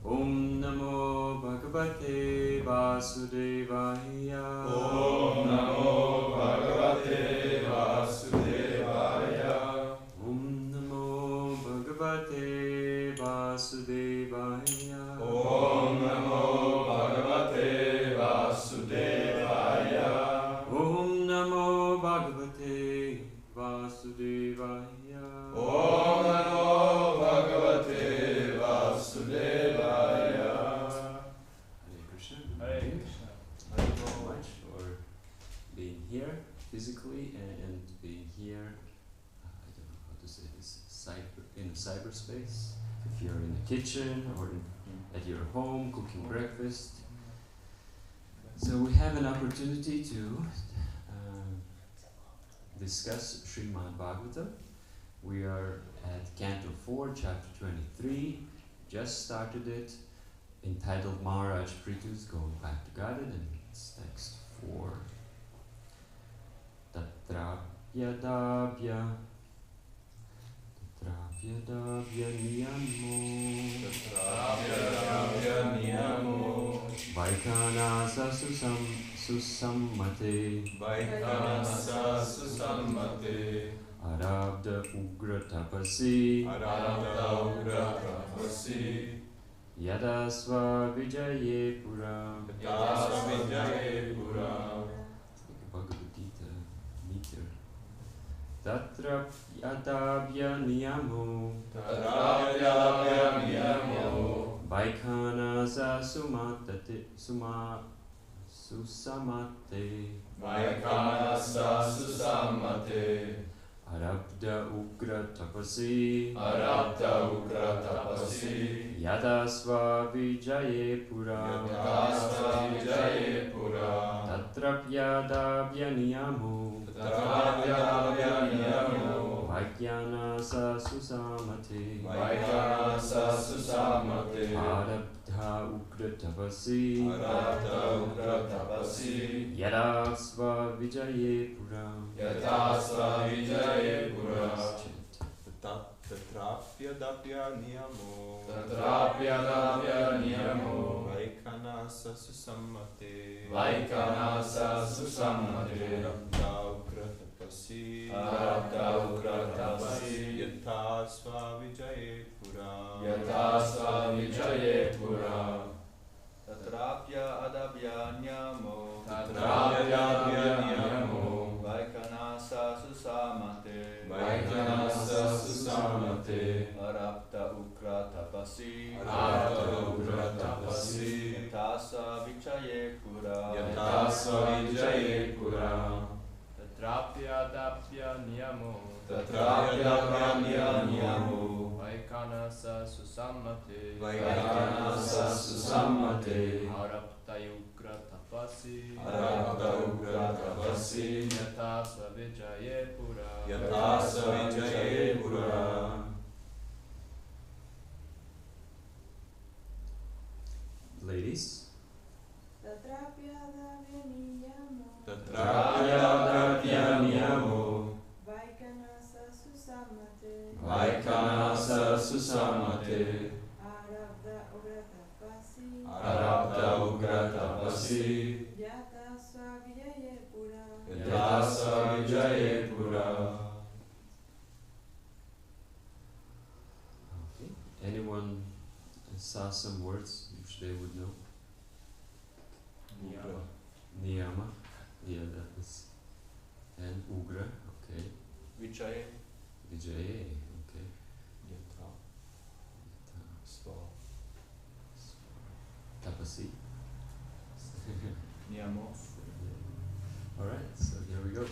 Om Namo Bhagavate Vasudevaya. Om Namo Bhagavate Vasudevaya. Om Namo Bhagavate Vasudevaya. Om Namo Bhagavate Vasudevaya. Om Namo Bhagavate Vasudevaya. Om Namo Bhagavate Vasudevaya. Hare Krishna. Hare Krishna. Thank you very much for being here physically and being here, I don't know how to say this, in cyberspace. If you're in the kitchen or at your home cooking breakfast. So we have an opportunity to discuss Srimad Bhagavatam. We are at Canto 4, Chapter 23. Just started it, entitled Maharaj Prithu's Going Back to Godhead, and it's text 4. Tatrapyadabhya niyamo Vaikhanasa susammate Arabdha ugra tapasi Yadasva vijaye pura. Bhagavad Gita meter. Tatra yadavya niyamo Tadrapya niyamo Vaikhanasa susamate Vaikhanasa susamate Arabdha ugra tapasi Arabdha ugra tapasi Yadasva vijaye pura Yadasva vijaye pura Tatrapyadavya niyamo Tadrapya niyamo Vaikhanasa susamate Vaikhanasa susamate Arabdha ugra tapasi Arabdha ugra tapasi Yadasva vijaye pura Yadasva vijaye pura Tatrapyadapya niyamo Tadrapya niyamo Vaikhanasa susamate Vaikhanasa susamate Arabdha ugra tapasi Arabdha ugra tapasi Yathasva vijaye pura Yadasva vijaye pura Tatrapya adabya niyamo Tadrapya niyamo Vaikhanasa susamate Vaikhanasa susamate Arabdha ukra tapasi Arabdha ugra tapasi Yathasa vichaye pura Yadasva vijaye pura Tatrapya adapya niyamo Tadrapya niyamo Vaikhanasa susamate Vaikhanasa susamate Arabdha ugra tapasi Arabdha ugra tapasi Yathasva vijaye pura Yadasva vijaye pura Ladies, Tatrapyadavya niyamo Tadrapya niyamo Vaikhanasa susamate Vaikhanasa susamate Arabdha ugratapasi Arabdha ugra tapasi Yatasva vijaye pura Yadasva vijaye pura okay. Anyone saw some words which they would know? Niyama. Niyama, yeah, that is. And Ugra, okay. Vichaye Vijaye, okay. Tapasi. niyamo Alright, so here we go.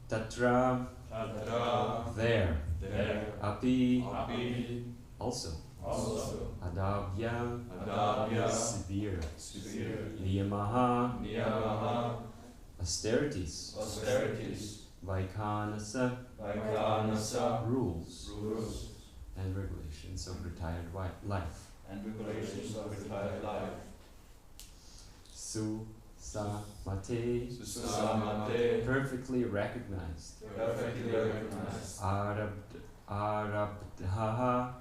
Tatra, Tatra there. there Api, Api also. also Adavya, Adavya severe. severe Niyamaha, Niyamaha austerities. austerities Vaikhanasa, Vaikhanasa rules rules and regulations of retired life. and regulations of retired life Susamate, Susamate perfectly recognized. perfectly recognized Arabdha,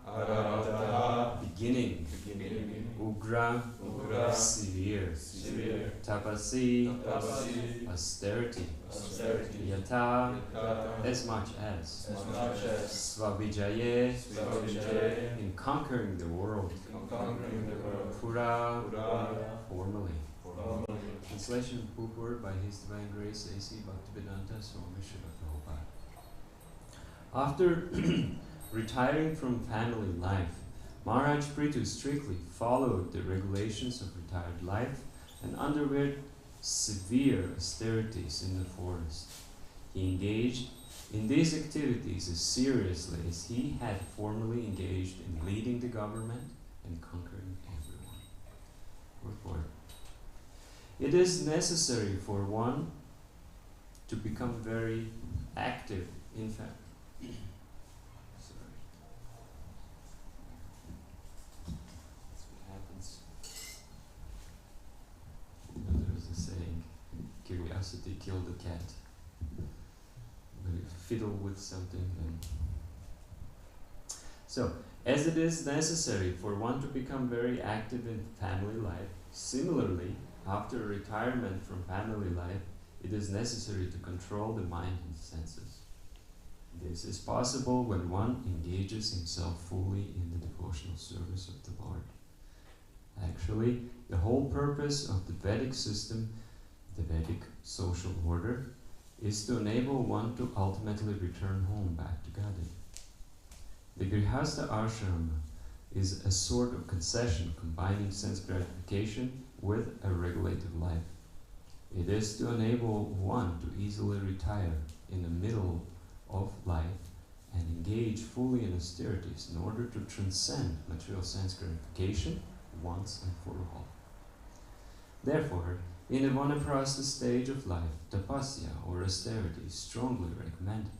Arabdha beginning. beginning Ugra, Ugra severe. severe Tapasi, Tapasi austerity. austerity Yata, Yata as much as. as much as Svavijaye, Svavijaye in conquering the world. conquering the world Pura, Pura formally. formally Translation Purport by His Divine Grace A.C. Bhaktivedanta Swami Srila Prabhupada. After retiring from family life, Maharaj Prithu strictly followed the regulations of retired life and underwent severe austerities in the forest. He engaged in these activities as seriously as he had formerly engaged in leading the government and conquering everyone. Report. It is necessary for one to become very active in fact. Sorry. That's what happens. You know, there's a saying, curiosity killed the cat. When you fiddle with something then. So, as it is necessary for one to become very active in family life, similarly, after retirement from family life, it is necessary to control the mind and senses. This is possible when one engages himself fully in the devotional service of the Lord. Actually, the whole purpose of the Vedic system, the Vedic social order, is to enable one to ultimately return home back to Godhead. The Grihastha ashrama is a sort of concession combining sense gratification with a regulative life. It is to enable one to easily retire in the middle of life and engage fully in austerities in order to transcend material sense gratification once and for all. Therefore, in the vanaprastha stage of life, tapasya or austerity is strongly recommended.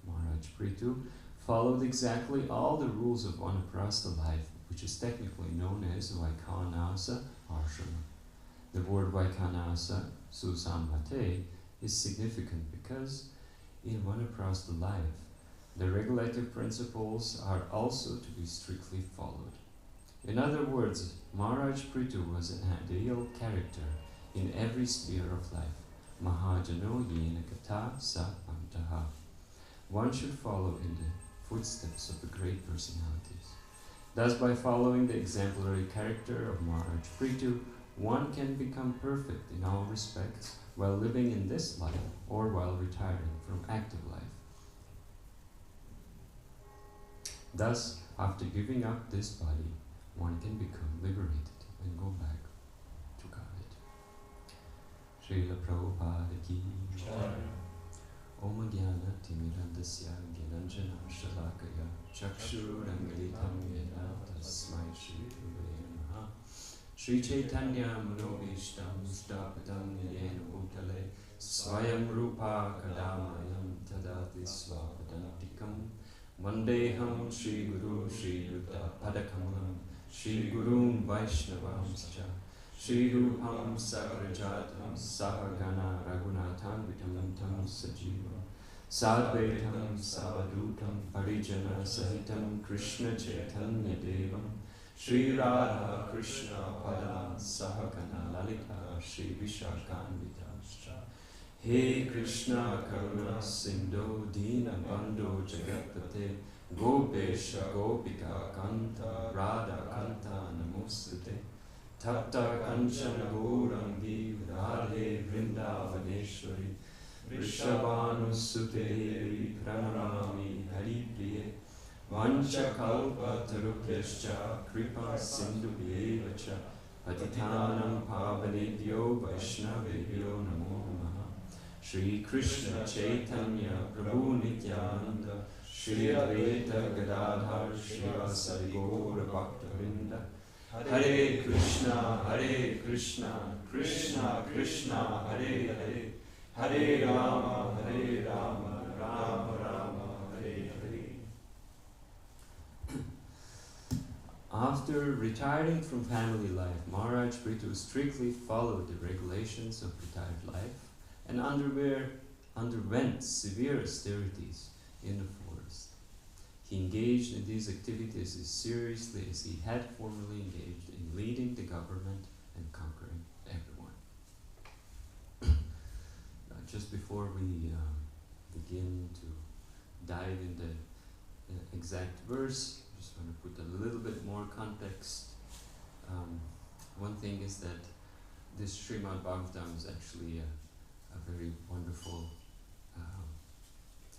Maharaj Prithu followed exactly all the rules of vanaprastha life, which is technically known as Vaikhanasa ashrama. The word Vaikhanasa, susamvate, is significant because in vanaprastha life, the regulative principles are also to be strictly followed. In other words, Maharaj Prithu was an ideal character in every sphere of life. Mahajano yena kata sa amtaha. One should follow in the footsteps of the great personalities. Thus, by following the exemplary character of Maharaj Prithu, one can become perfect in all respects while living in this life or while retiring from active life. Thus, after giving up this body, one can become liberated and go back to Godhead. Srila Prabhupada ki jai. Om Jnana Timirandasya Gyananjana Shalakaya Chakshurangalitam Yena Tasmai Shri Gurave Namaha. Shri Chaitanya Manobishtam Stapatam Yena Bhutale Swayam Rupa Kadamayam Tadati Swapadantikam Vandeham Shri Guru Shri Yuta Padakamalam Shri Gurun Vaishnavamscha Shri Rupam Sagrajatam Sahagana Raghunatham Vitam Sajivam Sadvaitam Savadutam Parijana Sahitam Krishna Chaitanya Devam Shri Radha Krishna Padam Sahagana Lalita Shri Vishakhanvitamscha. He Krishna Karuna Sindhu Dina Bandhu Jagatpate Gopesha Gopika Kanta Radha Kanta Namostate Tapta Kanchana Gaurangi Radhe Vrindavaneshwari Vrishabhanusute Devi Pranamami Haripriye Vancha Kalpa Tarupyascha Kripa Sindhu Vyevacha Patitanam Pavanebhyo Vaishnavebhyo Namo Namaha. Shri Krishna Chaitanya Prabhu Nityananda Shri Advaita Gadadhar Srivasadi Gaura Bhaktavinda. Hare Krishna, Krishna Krishna, Hare Hare, Hare Rama, Rama Rama, Hare Hare. After retiring from family life, Maharaj Prithu strictly followed the regulations of retired life and underwent severe austerities in the forest. He engaged in these activities as seriously as he had formerly engaged in leading the government and conquering everyone. Just before we begin to dive in the exact verse, I just want to put a little bit more context. One thing is that this Srimad Bhagavatam is actually a very wonderful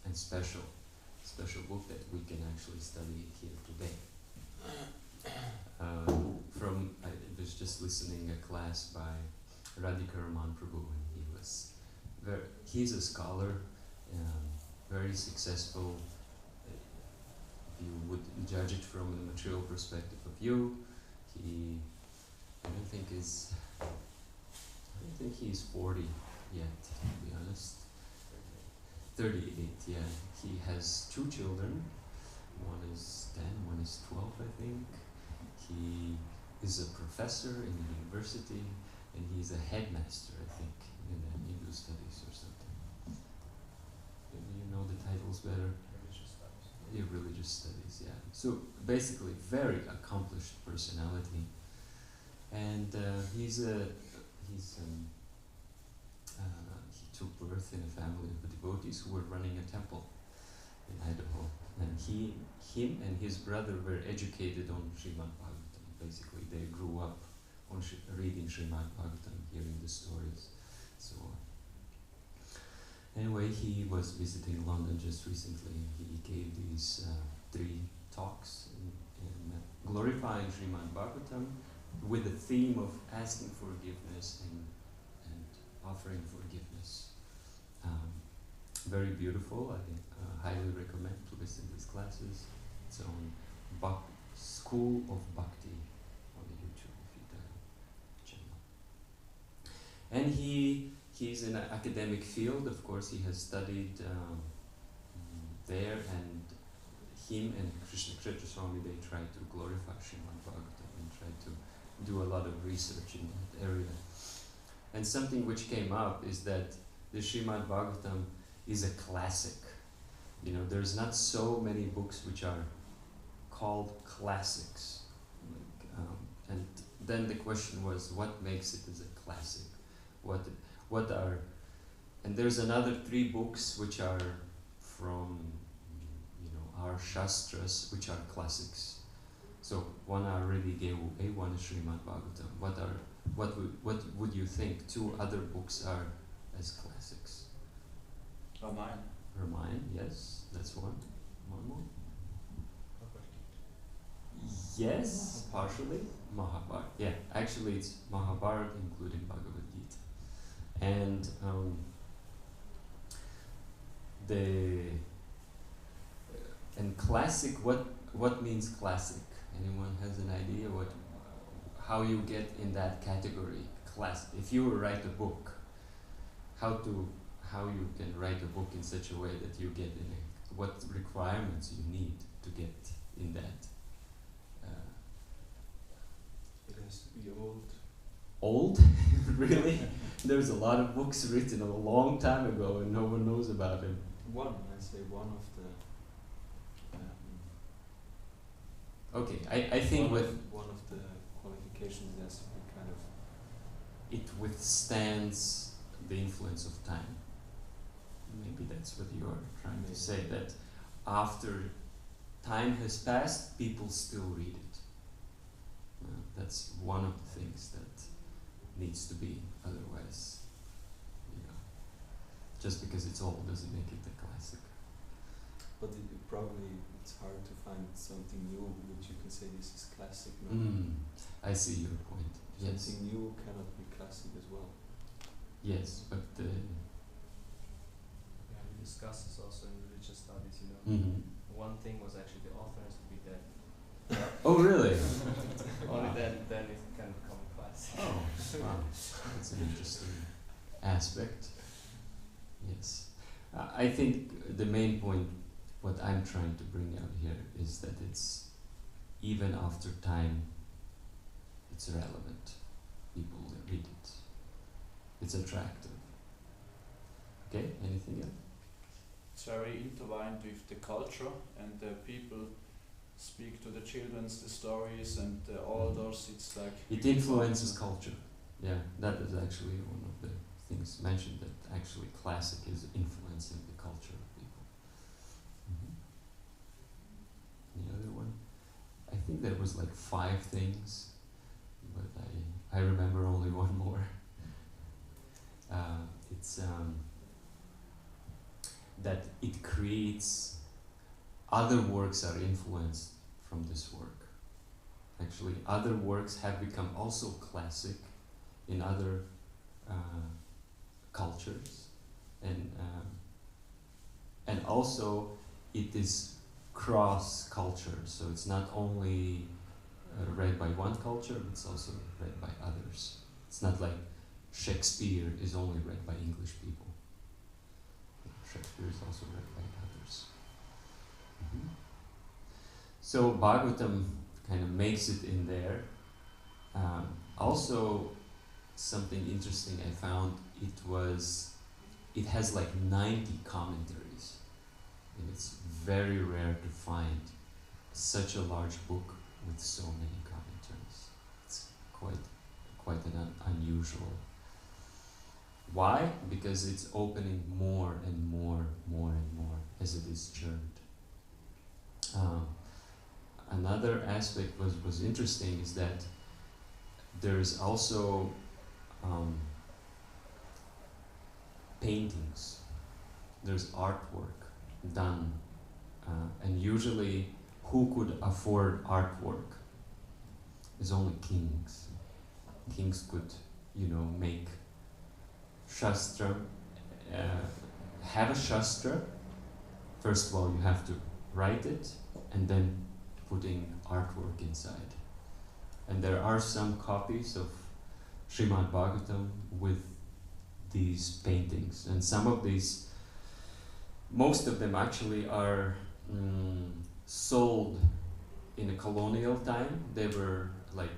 and special book that we can actually study here today. I was just listening a class by Radhika Raman Prabhu, and he's a scholar, very successful. If you would judge it from the material perspective of view, I don't think he's 40 yet, to be honest. 38, yeah. He has 2 children. One is 10, one is 12, I think. He is a professor in the university, and he's a headmaster, I think, in the Hindu studies or something. You know the titles better? Religious studies. Yeah, religious studies, yeah. So basically, very accomplished personality, and he took birth in a family of devotees who were running a temple in Idaho, and him and his brother were educated on Srimad Bhagavatam. Basically, they grew up on reading Srimad Bhagavatam, hearing the stories, so on. Anyway, he was visiting London just recently. He gave these 3 talks in glorifying Srimad Bhagavatam with the theme of asking forgiveness and offering forgiveness. Very beautiful. I highly recommend to listen to these classes. It's on School of Bhakti on the YouTube if you channel. And he's in an academic field. Of course, he has studied there, and him and Krishna Kshetra Swami, they try to glorify Srimad Bhagavatam and try to do a lot of research in that area. And something which came up is that the Srimad Bhagavatam is a classic. You know, there's not so many books which are called classics. And then the question was, what makes it as a classic? What are, and there's another 3 books which are from, you know, our Shastras, which are classics. So one I already gave away, one is Srimad Bhagavatam. What would you think 2 other books are as classics? Ramayana. Ramayana, yes, that's one. One more. Yes, partially. Mahabharata. Yeah, actually it's Mahabharata including Bhagavad Gita. And classic, what means classic? Anyone has an idea how you get in that category? Classic. If you write a book, how you can write a book in such a way that you get in it? What requirements you need to get in that? It has to be old. Old? Really? There's a lot of books written a long time ago and no one knows about it. One of the. Okay, I think one of the qualifications has to be kind of. it withstands the influence of time. Maybe that's what you're trying to say, that after time has passed, people still read it. That's one of the things that needs to be, otherwise, you know, just because it's old doesn't make it a classic. But it's hard to find something new which you can say this is classic. No? I see your point. Yes. Something new cannot be classic as well. Yes, but Yeah, we discussed this also in religious studies, you know. One thing was actually the author has to be dead. Oh, really? Only Wow. then it can become a classic. Oh, wow. That's an interesting aspect. Yes. I think the main point, what I'm trying to bring out here, is that it's, even after time, it's relevant. People read it. It's attractive. Okay, anything else? It's very intertwined with the culture, and the people speak to the children the stories and the elders. It's like It influences culture. Yeah, that is actually one of the things mentioned, that actually classic is influencing the culture of people. Any other one? I think there was like 5 things, but I remember only one more. It's that it creates, other works are influenced from this work. Actually, other works have become also classic in other cultures, and also it is cross culture. So it's not only read by one culture, it's also read by others. It's not like Shakespeare is only read by English people. Shakespeare is also read by others. So Bhagavatam kind of makes it in there. Also, something interesting I found, it has like 90 commentaries, and it's very rare to find such a large book with so many commentaries. It's quite an unusual. Why? Because it's opening more and more as it is churned. Another aspect was interesting is that there's also paintings there's artwork done, and usually who could afford artwork? Is only kings. Kings could, make shastra, have a shastra. First of all, you have to write it, and then putting artwork inside. And there are some copies of Srimad Bhagavatam with these paintings, and some of these, most of them actually are sold in a colonial time. They were like,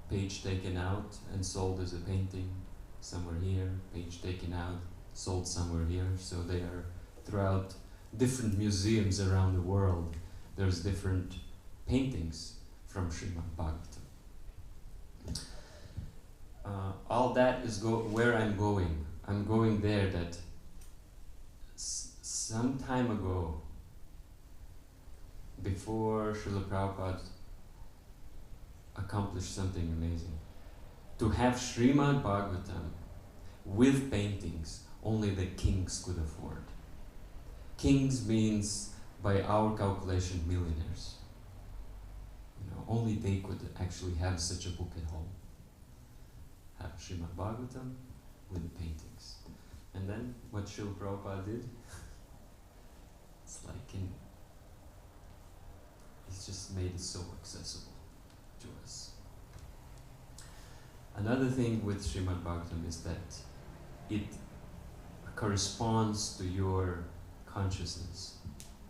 page taken out and sold as a painting somewhere here, page taken out, sold somewhere here. So they are throughout different museums around the world. There's different paintings from Srimad Bhagavatam. All that is where I'm going. I'm going there that some time ago, before Srila Prabhupada accomplished something amazing, to have Srimad Bhagavatam with paintings, only the kings could afford. Kings means, by our calculation, millionaires. Only they could actually have such a book at home. Have Srimad Bhagavatam with the paintings. And then what Srila Prabhupada did, it's like he's just made it so accessible to us. Another thing with Srimad Bhagavatam is that it corresponds to your consciousness.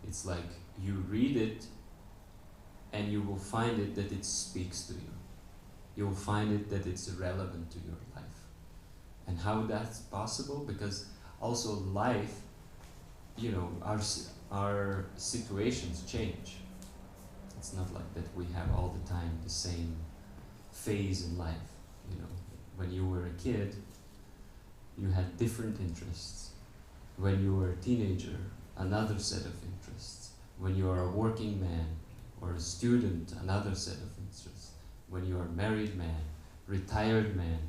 It's like you read it and you will find it that it speaks to you. You will find it that it's relevant to your life. And how that's possible? Because also life, our situations change. It's not like that we have all the time the same phase in life. When you were a kid, you had different interests. When you were a teenager, another set of interests. When you are a working man or a student, another set of interests. When you are a married man, retired man,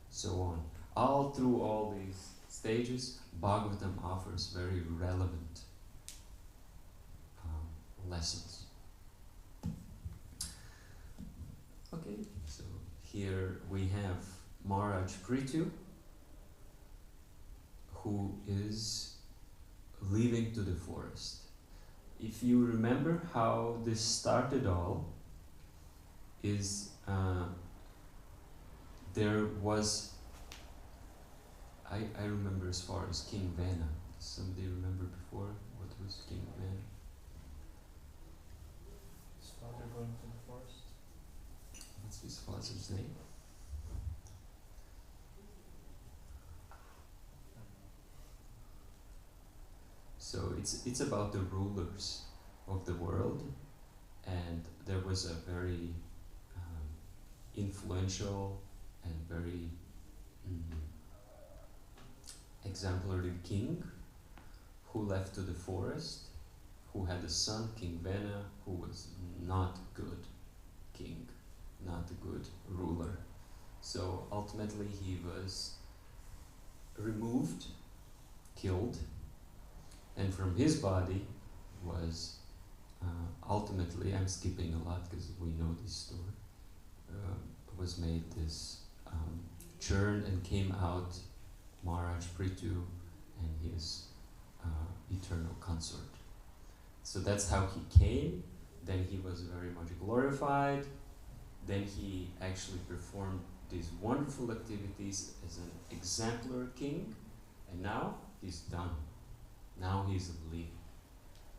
so on. All through all these stages, Bhagavatam offers very relevant lessons. Okay, so here we have Maharaj Prithu, who is leaving to the forest. If you remember how this started all, is there was, I remember as far as King Vena. Does somebody remember before what was King Vena? His father going to the forest. What's his father's name? So it's about the rulers of the world, and there was a very influential and very exemplary king who left to the forest, who had a son, King Vena, who was not good king, not a good ruler. So ultimately he was removed, killed, and from his body was ultimately, I'm skipping a lot because we know this story, was made this churn, and came out Maharaj Prithu and his eternal consort. So that's how he came. Then he was very much glorified. Then he actually performed these wonderful activities as an exemplary king, and now he's done. Now he's leaving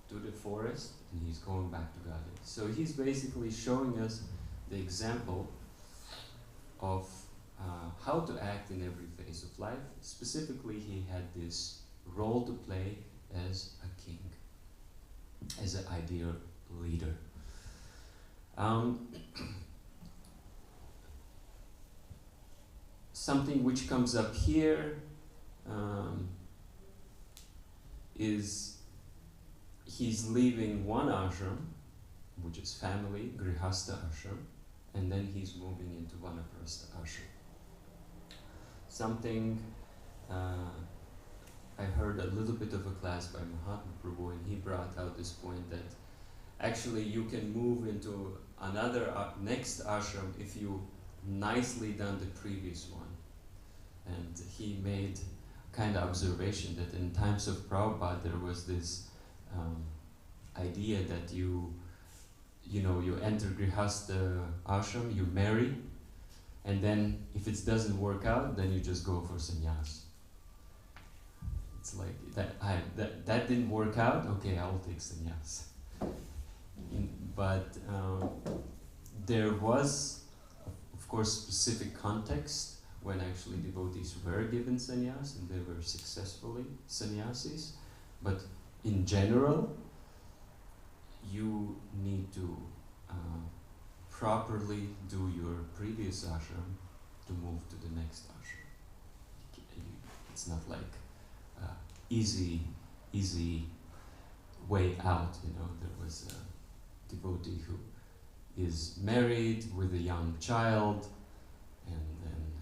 to the forest, and he's going back to Godhead. So he's basically showing us the example of how to act in every phase of life. Specifically, he had this role to play as a king, as an ideal leader. Something which comes up here is he's leaving one ashram, which is family, grihastha ashram, and then he's moving into vanaprastha ashram. Something I heard a little bit of a class by Mahatma Prabhu, and he brought out this point that actually you can move into another next ashram if you nicely done the previous one. And he made kind of observation that in times of Prabhupada there was this idea that you enter Grihastha ashram, you marry, and then if it doesn't work out, then you just go for sannyas. It's like that didn't work out. Okay, I will take sannyas. But there was, of course, specific context when actually devotees were given sannyas and they were successfully sannyasis. But in general, you need to properly do your previous ashram to move to the next ashram. It's not like easy way out. There was a devotee who is married with a young child, and then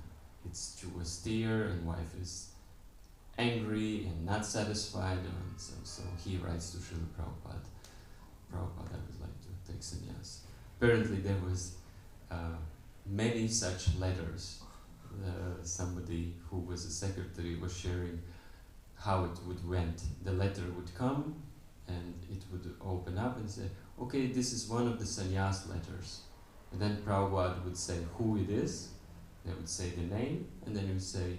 it's too austere, and wife is angry and not satisfied, and so he writes to Srila Prabhupada. Prabhupada, I would like to take sannyas. Apparently there was many such letters. Somebody who was a secretary was sharing how it would went. The letter would come and it would open up and say, okay, this is one of the sannyas letters. And then Prabhupada would say who it is, they would say the name, and then he would say,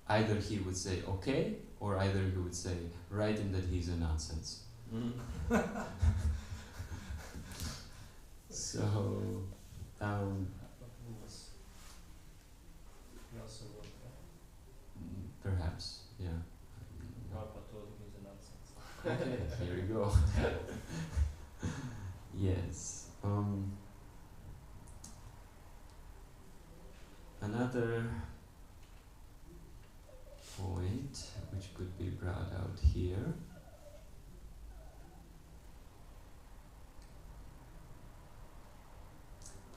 either he would say okay, or either he would say, write him that he's a nonsense. So, He also wrote that. perhaps, yeah. Prabhupada told him he's a nonsense. Okay, here you go. Yes. Another point which could be brought out here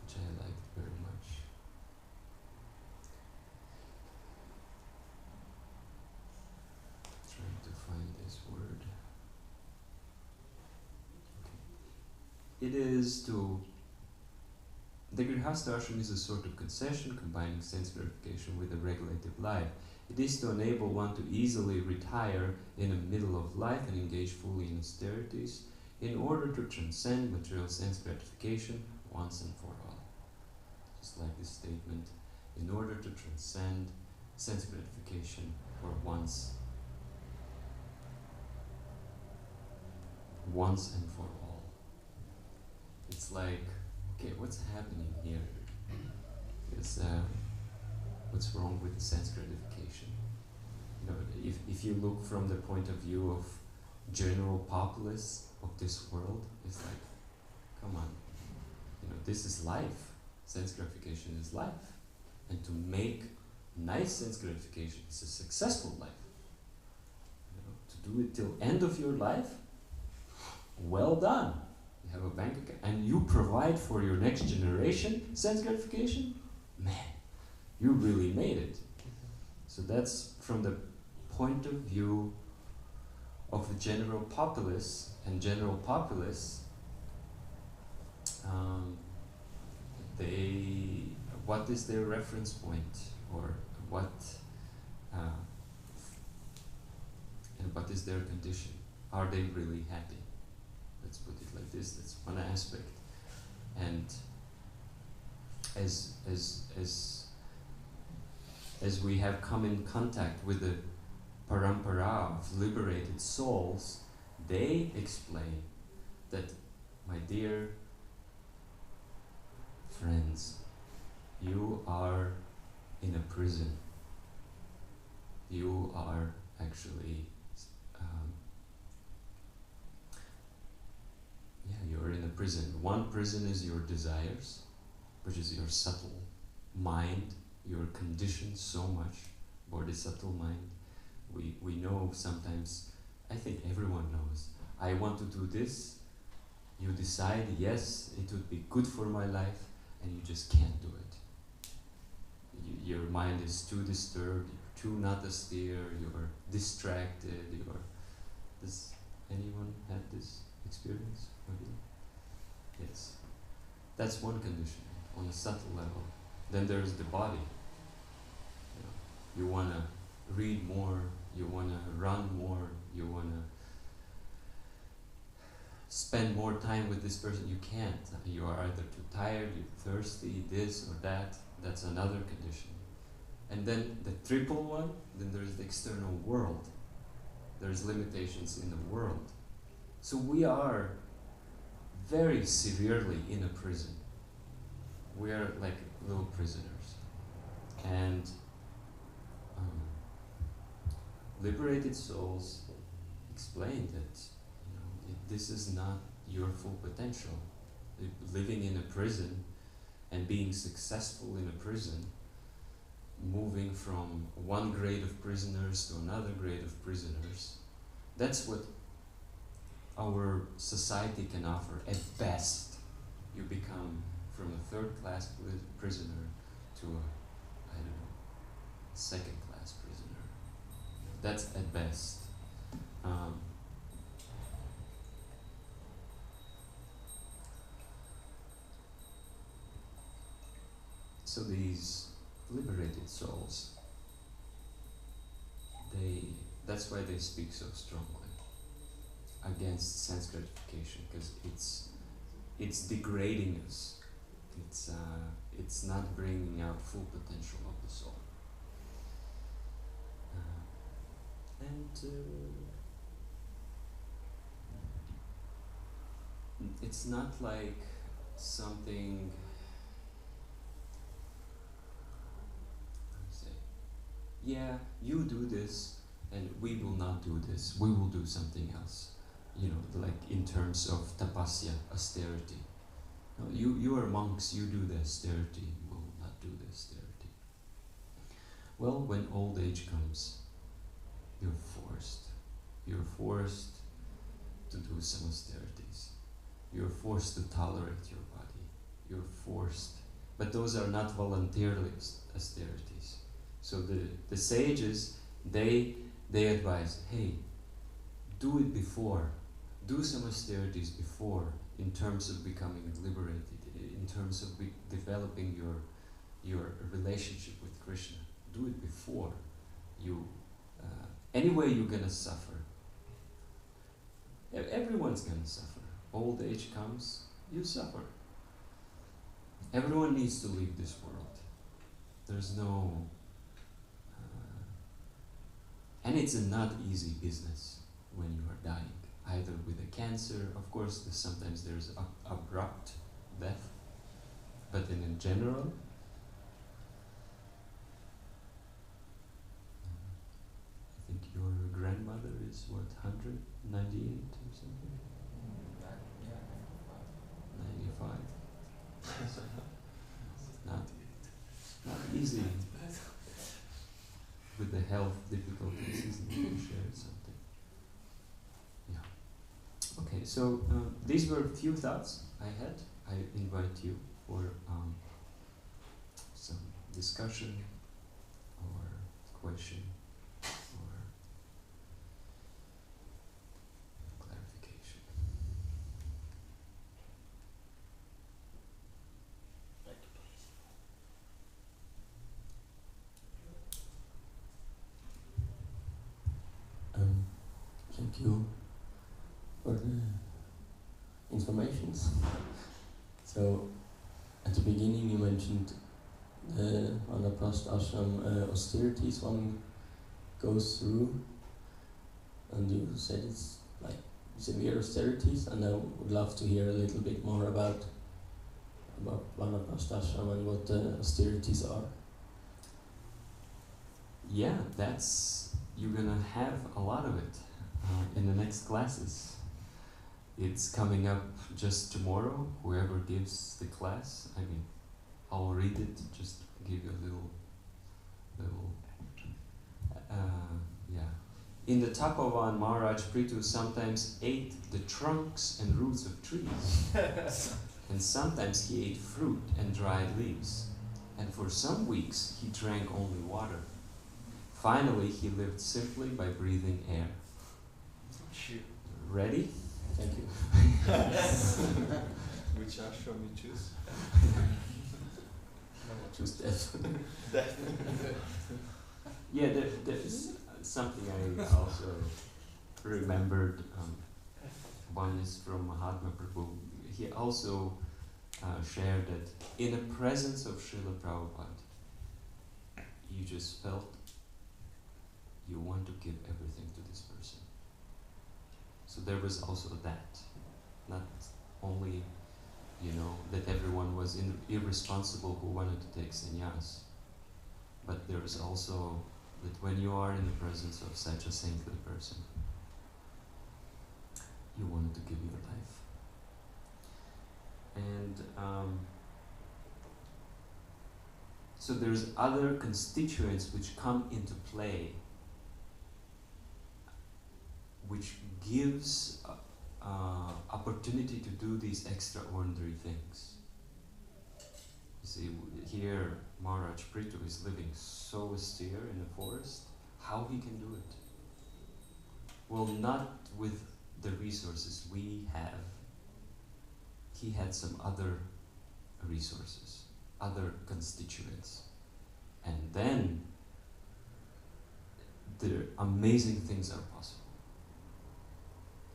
which I liked very much. Trying to find this word. It is to... The Grihastha ashram is a sort of concession combining sense gratification with a regulative life. It is to enable one to easily retire in the middle of life and engage fully in austerities in order to transcend material sense gratification once and for all. Just like this statement, in order to transcend sense gratification for once and for all. It's like, okay, what's happening here? Is what's wrong with the sense gratification? If you look from the point of view of general populace of this world, it's like, come on, this is life. Sense gratification is life, and to make nice sense gratification is a successful life. To do it till end of your life, well done. You have a bank account and you provide for your next generation sense gratification, man, you really made it. So that's from the point of view of the general populace, and general populace, what is their reference point, or what and what is their condition? Are they really happy? Let's put it like this. That's one aspect. And as we have come in contact with the parampara of liberated souls, they explain that, my dear friends, you are in a prison. You are actually you're in a prison. One prison is your desires, which is your subtle mind. You're conditioned so much by the subtle mind. We know sometimes, I think everyone knows, I want to do this. You decide, yes, it would be good for my life, and you just can't do it. Your mind is too disturbed, too not austere, you're distracted, you're... Does anyone have this experience? Maybe? Yes. That's one condition on a subtle level. Then there's the body. You wanna read more, you wanna run more, you wanna spend more time with this person. You can't. You are either too tired, you're thirsty, this or that. That's another condition. And then the triple one, then there's the external world. There's limitations in the world. So we are very severely in a prison. We are like little prisoners. And liberated souls explain that this is not your full potential. Living in a prison and being successful in a prison, moving from one grade of prisoners to another grade of prisoners, that's what our society can offer. At best, you become from a third-class prisoner to a, I don't know, second-class prisoner. That's at best. So these liberated souls, that's why they speak so strongly against sense gratification, because it's degrading us. It's not bringing out full potential of the soul. It's not like something, yeah, you do this and we will not do this, we will do something else. Like in terms of tapasya, austerity. No, you are monks, you do the austerity, we will not do the austerity. Well, when old age comes, you're forced to do some austerities. You're forced to tolerate your body. You're forced, but those are not voluntarily austerities. So the sages, they advise, hey, do it before. Do some austerities before, in terms of becoming liberated, in terms of developing your relationship with Krishna. Do it before you. Anyway, you're gonna suffer. Everyone's gonna suffer. Old age comes, you suffer. Everyone needs to leave this world. There's no... and it's a not easy business when you are dying. Either with a cancer, of course, sometimes there's abrupt death, but in general, I think your grandmother is what, 198 or something? 95. Not easy. With the health difficulties, isn't it? You shared something. Yeah. Okay, so these were a few thoughts I had. I invite you for some discussion or question or clarification. Thank you for the informations. So, at the beginning you mentioned the Vanaprastha ashram austerities one goes through, and you said it's like severe austerities, and I would love to hear a little bit more about Vanaprastha ashram and what the austerities are. Yeah, you're gonna have a lot of it in the next classes. It's coming up just tomorrow. Whoever gives the class, I'll read it, just give you a little In the Tapovan, Maharaj Prithu sometimes ate the trunks and roots of trees, and sometimes he ate fruit and dried leaves, and for some weeks he drank only water. finally, he lived simply by breathing air. Ready? Thank you. Which ashram you choose? Choose death. Yeah, there's something I also remembered. One is from Mahatma Prabhu. He also shared that in the presence of Srila Prabhupada, you just felt you want to give everything to this person. So there was also that. Not only, that everyone was irresponsible who wanted to take sannyas, but there was also that when you are in the presence of such a saintly person, you wanted to give your life. And so there's other constituents which come into play, which gives opportunity to do these extraordinary things. You see, here Maharaj Prithu is living so austere in the forest. How he can do it? Well, not with the resources we have. He had some other resources, other constituents. And then the amazing things are possible.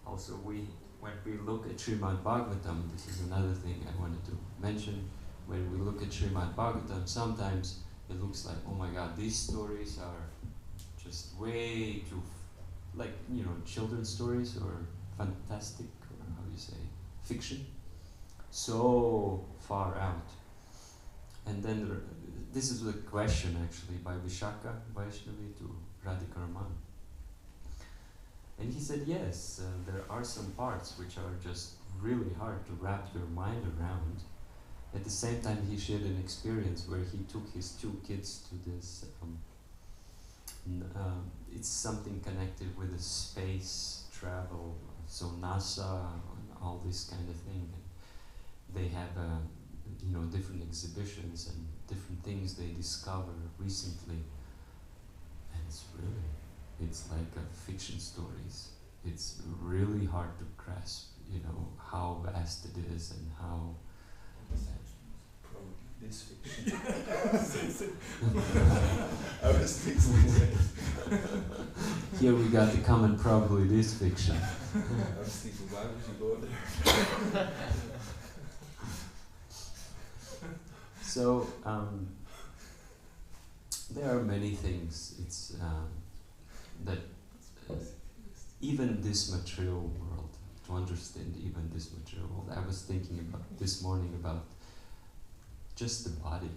Also, when we look at Srimad Bhagavatam, this is another thing I wanted to mention. When we look at Srimad Bhagavatam, sometimes it looks like, oh my God, these stories are just way too, children's stories or fantastic, or how do you say, fiction. So far out. And then this is a question actually by Vishaka Vaishnavi to Radhikaraman. And he said, yes, there are some parts which are just really hard to wrap your mind around. At the same time, he shared an experience where he took his 2 kids to this, it's something connected with the space travel, so NASA and all this kind of thing. And they have, different exhibitions and different things they discover recently. And it's like a fiction stories. It's really hard to grasp, how vast it is and how... Probably this fiction. I was thinking. Here we got the comment, probably this fiction. I was thinking, why would you go there? So, there are many things. It's that even this material world, to understand even this material world, I was thinking about this morning about just the body.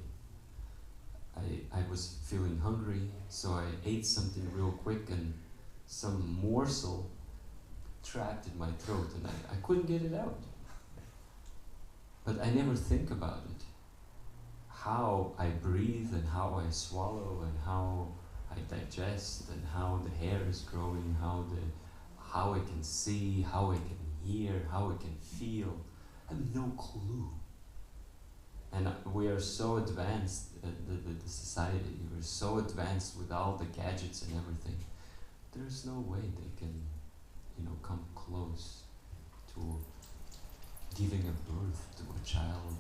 I was feeling hungry, so I ate something real quick and some morsel trapped in my throat and I couldn't get it out. But I never think about it. How I breathe and how I swallow and how I digest and how the hair is growing, how I can see, how I can hear, how I can feel. I have no clue. And we are so advanced, the society, we're so advanced with all the gadgets and everything. There's no way they can, come close to giving a birth to a child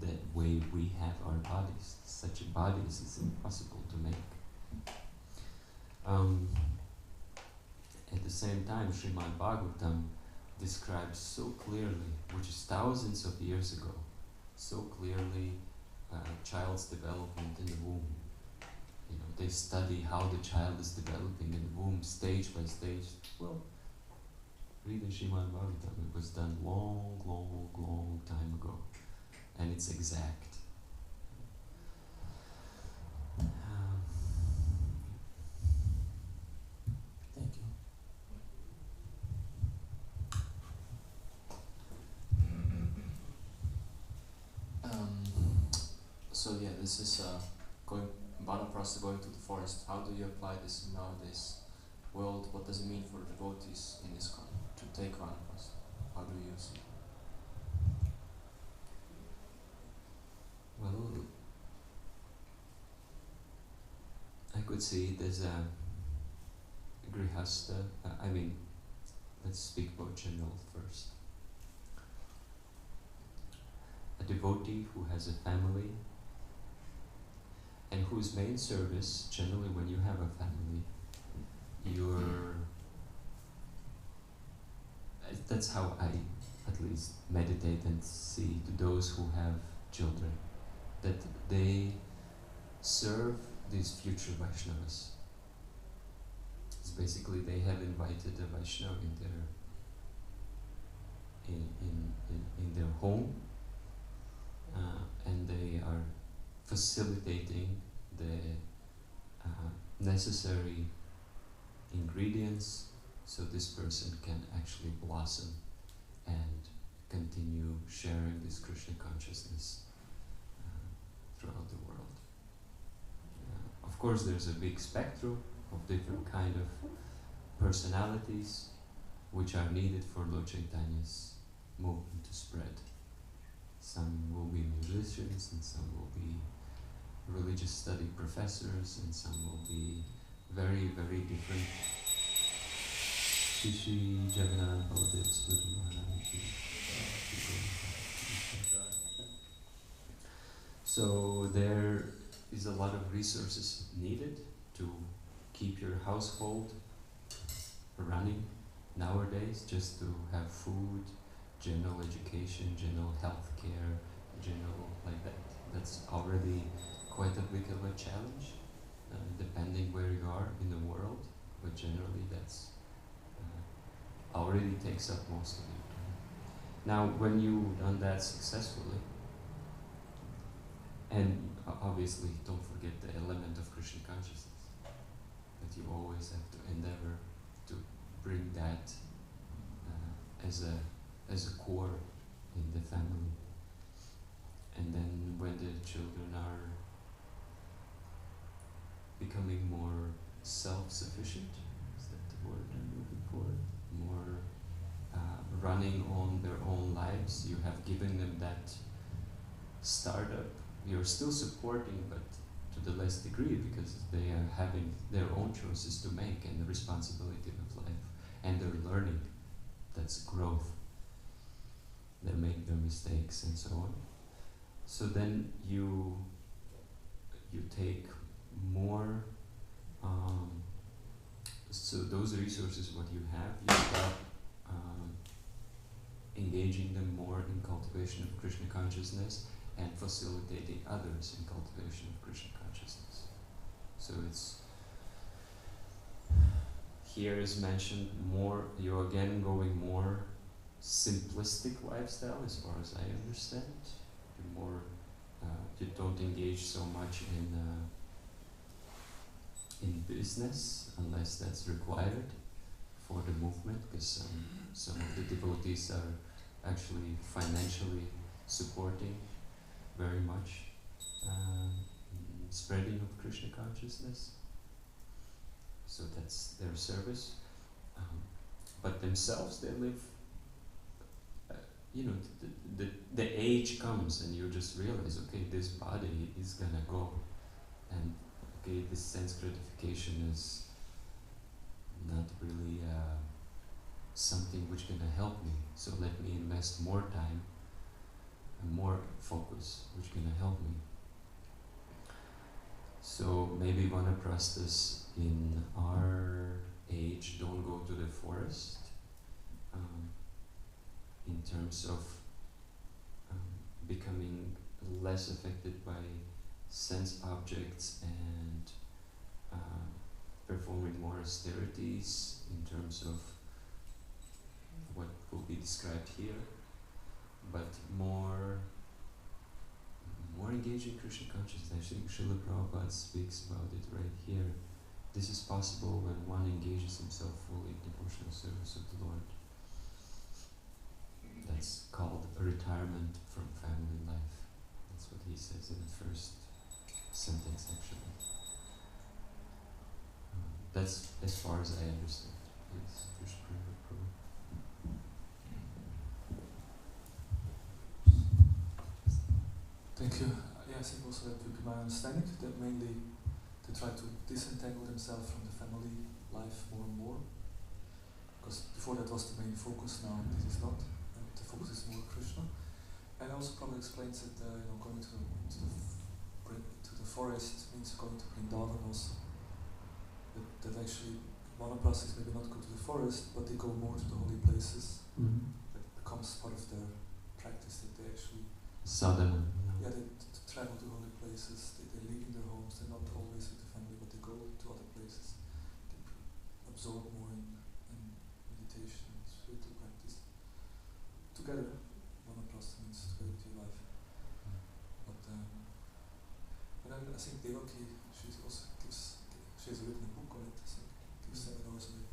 that way we have our bodies. Such a bodies is impossible to make. At the same time, Srimad Bhagavatam describes so clearly, which is thousands of years ago, so clearly child's development in the womb. They study how the child is developing in the womb, stage by stage. Well, read in Srimad Bhagavatam, it was done long time ago. And it's exact. Thank you. So yeah, this is going Vanaprastha, going to the forest. How do you apply this in nowadays world? What does it mean for devotees in this to take Vanaprastha? How do you use it? Well, could see it as a grihasta. Let's speak about general first. A devotee who has a family and whose main service, generally when you have a family, that's how I at least meditate and see to those who have children, that they serve these future Vaishnavas. It's basically they have invited a Vaishnava in their home, and they are facilitating the necessary ingredients so this person can actually blossom and continue sharing this Krishna consciousness throughout the world. Of course, there's a big spectrum of different kind of personalities which are needed for Lord Chaitanya's movement to spread. Some will be musicians, and some will be religious study professors, and some will be very, very different. Shishi Jagannath Baladev Swarup Maharaj. So there is a lot of resources needed to keep your household running nowadays, just to have food, general education, general health care, general like that. That's already quite a bit of a challenge, depending where you are in the world, but generally that's already takes up most of your time. Now, when you've done that successfully, and obviously don't forget the element of Krishna consciousness, that you always have to endeavor to bring that as a core in the family. And then when the children are becoming more self-sufficient, is that the word I'm looking for? More running on their own lives, you have given them that startup. You're still supporting, but to the less degree, because they are having their own choices to make and the responsibility of life, and they're learning. That's growth. They make their mistakes and so on. So then you take more. So those resources, what you have, you start engaging them more in cultivation of Krishna consciousness and facilitating others in cultivation of Krishna consciousness. So it's here is mentioned more. You're again going more simplistic lifestyle, as far as I understand. You're more. You don't engage so much in business unless that's required for the movement, because some of the devotees are actually financially supporting very much spreading of Krishna consciousness. So that's their service. But themselves, they live. The age comes and you just realize, okay, this body is gonna go, and okay, this sense gratification is not really something which gonna help me. So let me invest more time and more focus, which gonna help me. So maybe vanaprasthas in our age don't go to the forest. In terms of becoming less affected by sense objects and performing more austerities in terms of what will be described here, but more engaging Krishna consciousness. I think Srila Prabhupada speaks about it right here. This is possible when one engages himself fully in devotional service of the Lord. That's called a retirement from family life. That's what he says in the first sentence, actually. That's as far as I understand. Yes, Krishna Prabhu. Thank you. Yes, I think also that would be my understanding, that mainly they try to disentangle themselves from the family life more and more. Because before that was the main focus, now this is not. And the focus is more Krishna. And also probably explains that going to the forest means going to Vrindavan also. That actually Vanaprastha is maybe not go to the forest, but they go more to the holy places. That becomes part of their practice, that they actually Sadhana. yeah, they travel to holy places, they live in their homes, they're not always with the family, but they go to other places. They absorb more in meditation and spiritual practice. Together, Vanaprastha means together with your life. But and then I think Devaki, she has written a book on it, I think, gives seminars on it.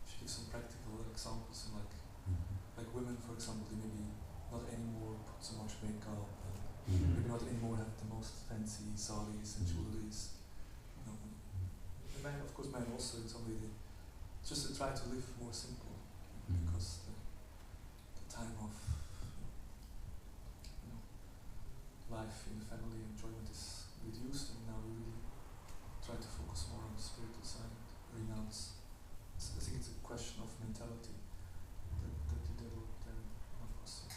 She gives some practical examples, and like women, for example, they maybe not anymore put so much makeup, and maybe not anymore have the most fancy saris and jewelries. The men, of course, men also in some way, they just to try to live more simple, because the time of life in the family enjoyment is reduced, and now we really try to focus more on the spiritual side, renounce. I think it's a question of mentality that you develop then on a process.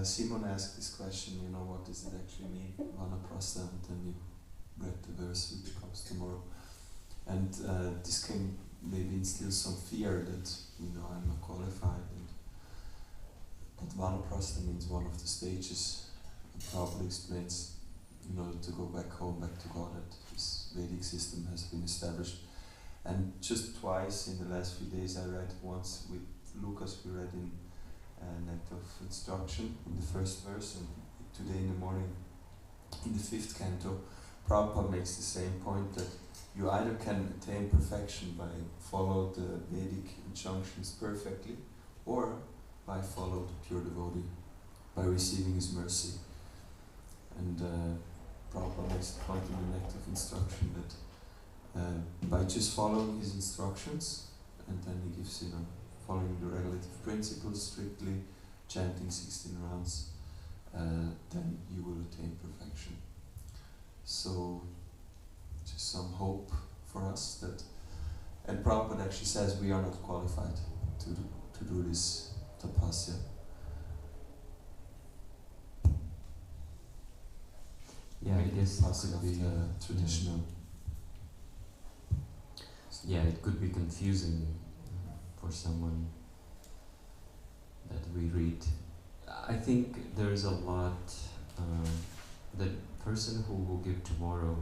Simon asked this question, what does it actually mean, Vanaprastha, and then you read the verse which comes tomorrow. And this can maybe instill some fear that, I'm not qualified. But Vanaprastha means one of the stages. It probably explains, to go back home, back to God, that this Vedic system has been established. And just twice in the last few days I read, once with Lucas we read in Net of Instruction in the first verse, and today in the morning in the 5th canto, Prabhupada makes the same point, that you either can attain perfection by follow the Vedic injunctions perfectly, or by follow the pure devotee, by receiving his mercy. And Prabhupada makes the point in the Net of Instruction that by just following his instructions, and then he gives, following the regulative principles strictly, chanting 16 rounds, then you will attain perfection. So, just some hope for us that, and Prabhupada actually says we are not qualified to do this tapasya. Yeah, I guess it could be traditional. Yeah, it could be confusing for someone that we read. I think there's a lot. The person who will give tomorrow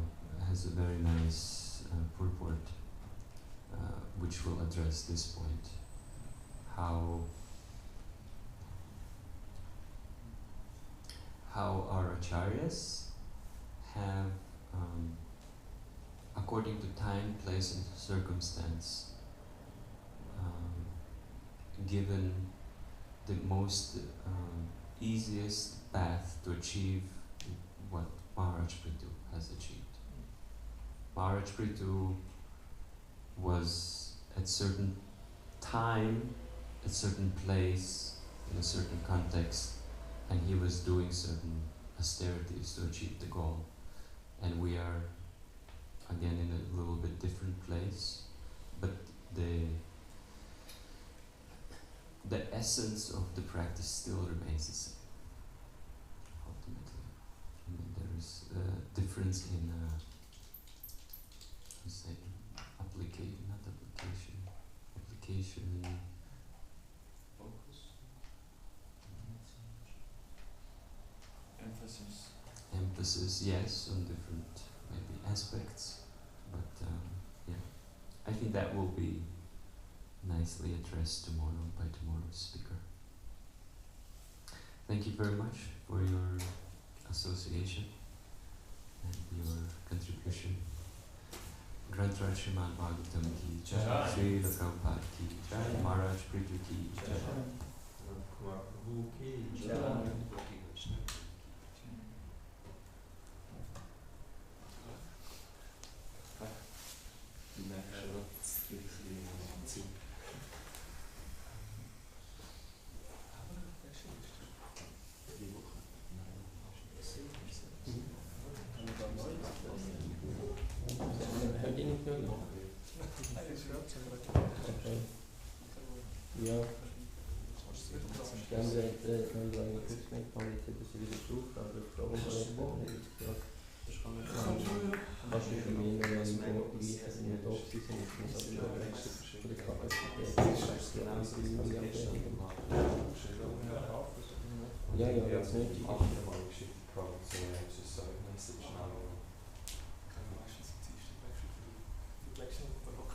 has a very nice purport, which will address this point. How our acharyas have, according to time, place, and circumstance, given the most easiest path to achieve what Maharaj Prithu has achieved. Maharaj Prithu was at certain time, at certain place, in a certain context, and he was doing certain austerities to achieve the goal. And we are, again, in a little bit different place, but the essence of the practice still remains the same, ultimately. I mean, there is a difference in application. Focus. Emphasis. Emphasis, yes, on different maybe aspects, but yeah, I think that will be nicely addressed tomorrow by tomorrow's speaker. Thank you very much for your association and your contribution. Grantraj Srimad Bhagavatam ki jai, Jai. Sri Prabhupada ki jai, Maharaj Prithu ki jai. Nanda Kumara Prabhu ki Jai. jai. Wir haben gesagt, neue Kürzung haben jetzt dass sie wieder drauf, aber die Frage ist jetzt gerade. Kannst du für mich noch irgendwo beweisen, dass wir da sind, ich muss aber schon wechseln von der Kapazität. Ja, ja, wenn es nötig ist. Meistens am Dienstag wechseln für die Wechsel auf den Rock.